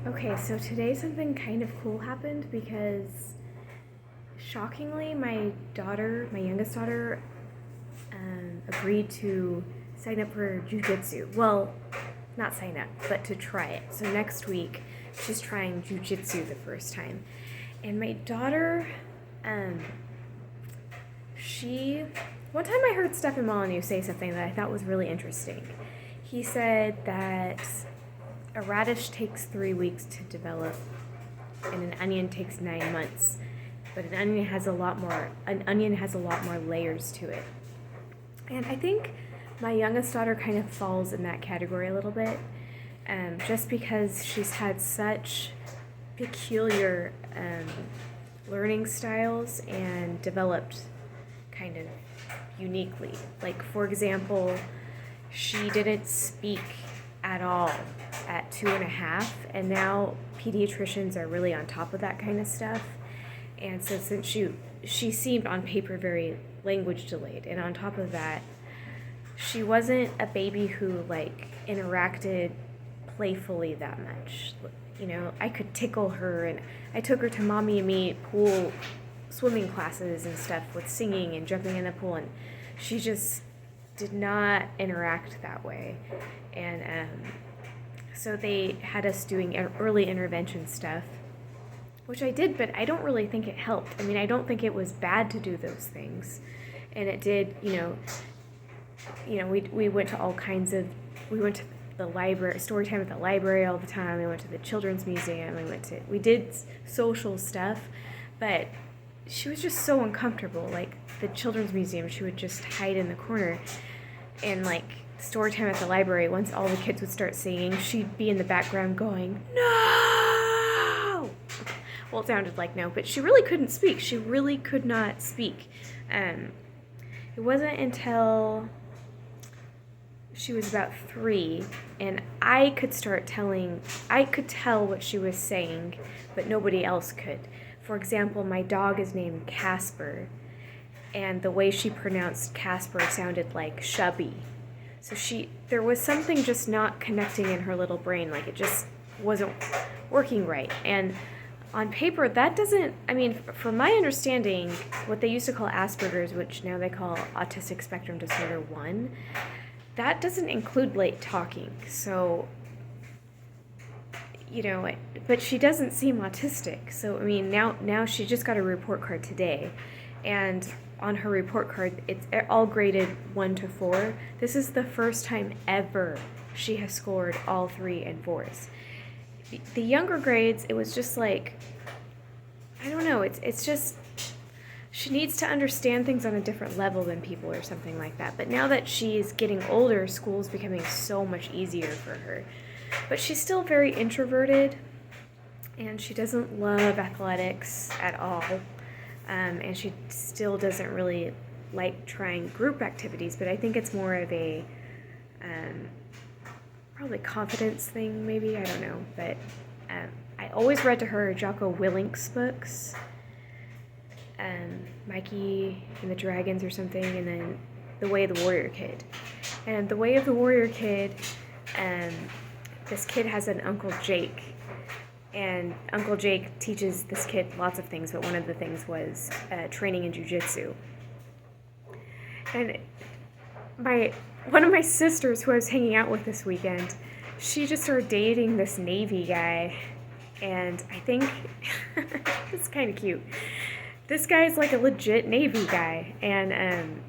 Okay, so today something kind of cool happened because shockingly, my youngest daughter, agreed to sign up for jujitsu. Well, not sign up, but to try it. So next week, she's trying jujitsu the first time. And my daughter, um, she, one time I heard Stefan Molyneux say something that I thought was really interesting. He said that a radish takes 3 weeks to develop, and an onion takes 9 months. But an onion has a lot more layers to it. And I think my youngest daughter kind of falls in that category a little bit, just because she's had such peculiar learning styles and developed kind of uniquely. Like, for example, she didn't speak at all at 2.5, and now pediatricians are really on top of that kind of stuff. And so since she seemed on paper very language delayed, and on top of that, she wasn't a baby who like interacted playfully that much. You know, I could tickle her, and I took her to Mommy and Me pool swimming classes and stuff with singing and jumping in the pool, and she just did not interact that way. And so they had us doing early intervention stuff, which I did, but I don't really think it helped. I mean, I don't think it was bad to do those things, and it did. We went to all kinds of. We went to the library, story time at the library all the time. We went to the children's museum. We did social stuff, but she was just so uncomfortable. Like the children's museum, she would just hide in the corner, and like story time at the library, once all the kids would start singing, she'd be in the background going, "No!" Well, it sounded like no, but she really couldn't speak. She really could not speak. It wasn't until she was about 3, and I could tell what she was saying, but nobody else could. For example, my dog is named Casper, and the way she pronounced Casper sounded like Shubby. So there was something just not connecting in her little brain, like it just wasn't working right. And on paper, that doesn't, I mean, from my understanding, what they used to call Asperger's, which now they call Autistic Spectrum Disorder 1, that doesn't include late talking. So, but she doesn't seem autistic. So, I mean, now she just got a report card today, and on her report card, it's all graded 1 to 4. This is the first time ever she has scored all 3 and 4s. The younger grades, it was just like, I don't know, it's just, she needs to understand things on a different level than people or something like that. But now that she's getting older, school's becoming so much easier for her. But she's still very introverted, and she doesn't love athletics at all. And she still doesn't really like trying group activities, but I think it's more of a probably confidence thing, maybe, I don't know. But I always read to her Jocko Willink's books, Mikey and the Dragons or something, and then The Way of the Warrior Kid. And The Way of the Warrior Kid, this kid has an Uncle Jake, and Uncle Jake teaches this kid lots of things, but one of the things was training in jujitsu. And one of my sisters who I was hanging out with this weekend, she just started dating this Navy guy, and I think it's kind of cute. This guy's like a legit Navy guy, and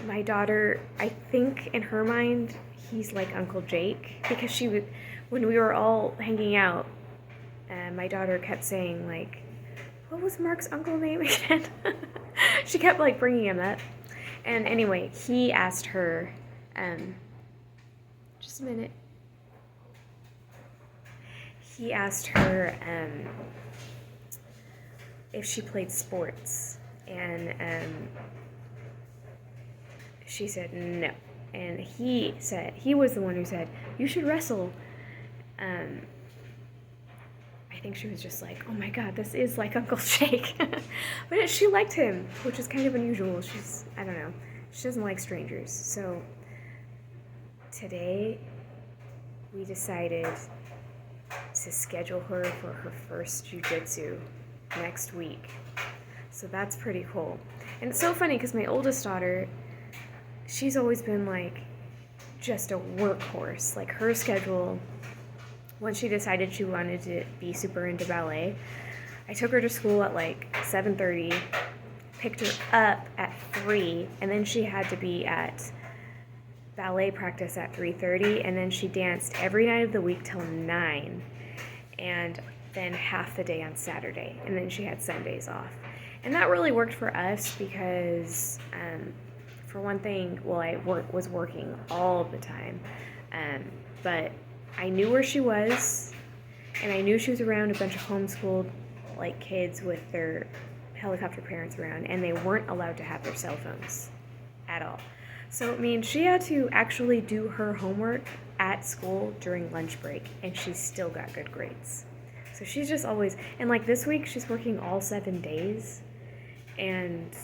my daughter, I think in her mind, he's like Uncle Jake, because when we were all hanging out, my daughter kept saying, like, what was Mark's uncle name again? She kept like bringing him up. And anyway, he asked her, just a minute. He asked her if she played sports, and she said no. And he was the one who said, you should wrestle. I think she was just like, oh my God, this is like Uncle Jake. But she liked him, which is kind of unusual. I don't know, she doesn't like strangers. So today we decided to schedule her for her first jiu-jitsu next week. So that's pretty cool. And it's so funny because my oldest daughter, she's always been like just a workhorse. Like her schedule, once she decided she wanted to be super into ballet, I took her to school at like 7:30, picked her up at 3, and then she had to be at ballet practice at 3:30, and then she danced every night of the week till 9, and then half the day on Saturday, and then she had Sundays off. And that really worked for us because, for one thing, well, I was working all the time, but I knew where she was, and I knew she was around a bunch of homeschooled like kids with their helicopter parents around, and they weren't allowed to have their cell phones at all. So it means she had to actually do her homework at school during lunch break, and she still got good grades. So she's just always, and like this week she's working all 7 days, and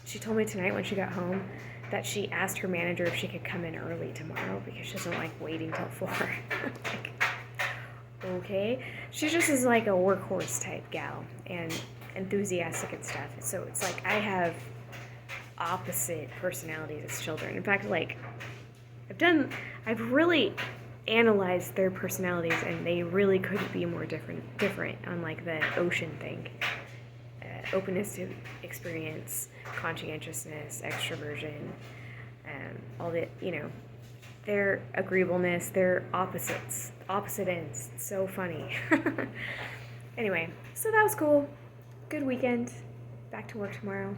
she told me tonight when she got home that she asked her manager if she could come in early tomorrow because she doesn't like waiting till 4. Like, okay. She just is like a workhorse type gal and enthusiastic and stuff. So it's like I have opposite personalities as children. In fact, like I've really analyzed their personalities, and they really couldn't be more different on like the ocean thing. Openness to experience, conscientiousness, extroversion, all the, their agreeableness, their opposite ends. It's so funny. Anyway, so that was cool. Good weekend. Back to work tomorrow.